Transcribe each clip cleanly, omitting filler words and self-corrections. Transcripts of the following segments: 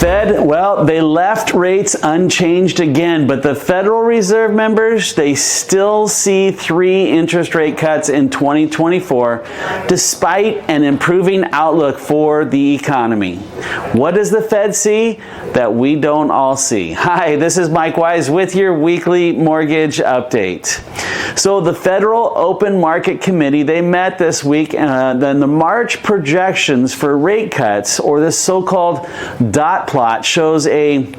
Fed, well, they left rates unchanged again, but the Federal Reserve members, they still see 3 interest rate cuts in 2024, despite an improving outlook for the economy. What does the Fed see that we don't all see? Hi, this is Mike Wise with your weekly mortgage update. So the Federal Open Market Committee, they met this week, then the March projections for rate cuts, or the so-called dot plot, shows a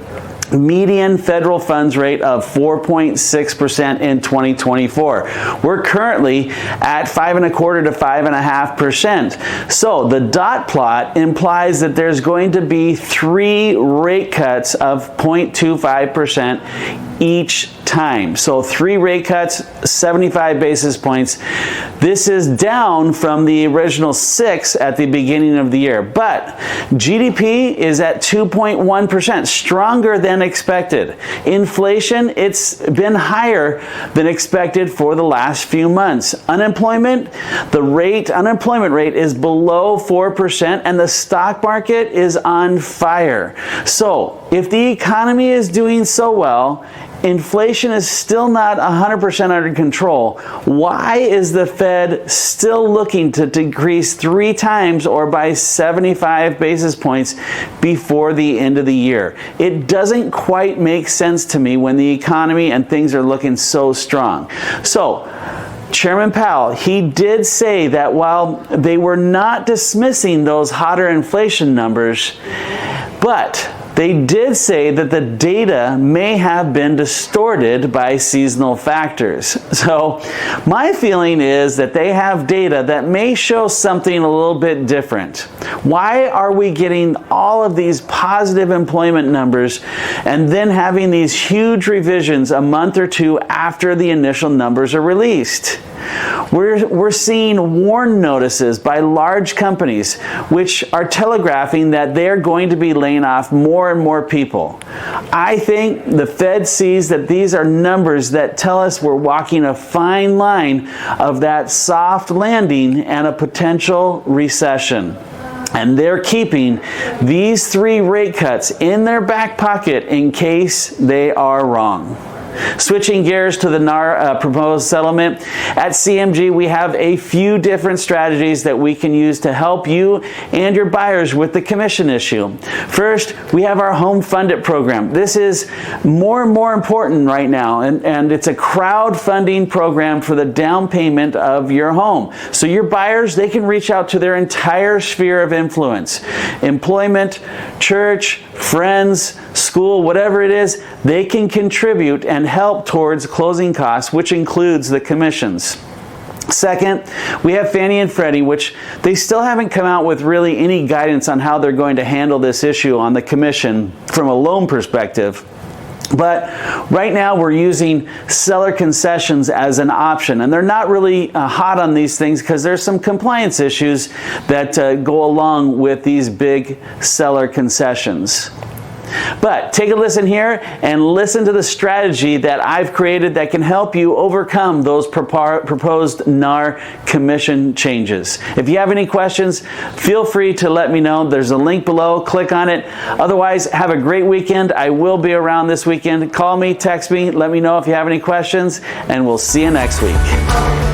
median federal funds rate of 4.6% in 2024. We're currently at 5.25% to 5.5%. So the dot plot implies that there's going to be 3 rate cuts of 0.25% each time. So 3 rate cuts, 75 basis points. This is down from the original 6 at the beginning of the year. But GDP is at 2.1%, stronger than expected. Inflation, it's been higher than expected for the last few months. Unemployment rate is below 4%, and the stock market is on fire. So if the economy is doing so well, inflation is still not 100% under control, why is the Fed still looking to decrease 3 times or by 75 basis points before the end of the year? It doesn't quite make sense to me when the economy and things are looking so strong. So, Chairman Powell, he did say that while they were not dismissing those hotter inflation numbers, but they did say that the data may have been distorted by seasonal factors. So my feeling is that they have data that may show something a little bit different. Why are we getting all of these positive employment numbers and then having these huge revisions a month or 2 after the initial numbers are released? We're seeing warn notices by large companies which are telegraphing that they're going to be laying off more and more people. I think the Fed sees that these are numbers that tell us we're walking a fine line of that soft landing and a potential recession. And they're keeping these 3 rate cuts in their back pocket in case they are wrong. Switching gears to the NAR proposed settlement, at CMG we have a few different strategies that we can use to help you and your buyers with the commission issue. First, we have our Home Fund It program. This is more and more important right now, and it's a crowdfunding program for the down payment of your home. So your buyers, they can reach out to their entire sphere of influence. Employment, church, friends, school, whatever it is, they can contribute and help towards closing costs, which includes the commissions. Second, we have Fannie and Freddie, which they still haven't come out with really any guidance on how they're going to handle this issue on the commission from a loan perspective. But right now we're using seller concessions as an option, and they're not really hot on these things because there's some compliance issues that go along with these big seller concessions. But take a listen here and listen to the strategy that I've created that can help you overcome those proposed NAR commission changes. If you have any questions, feel free to let me know. There's a link below. Click on it. Otherwise, have a great weekend. I will be around this weekend. Call me, text me, let me know if you have any questions, and we'll see you next week.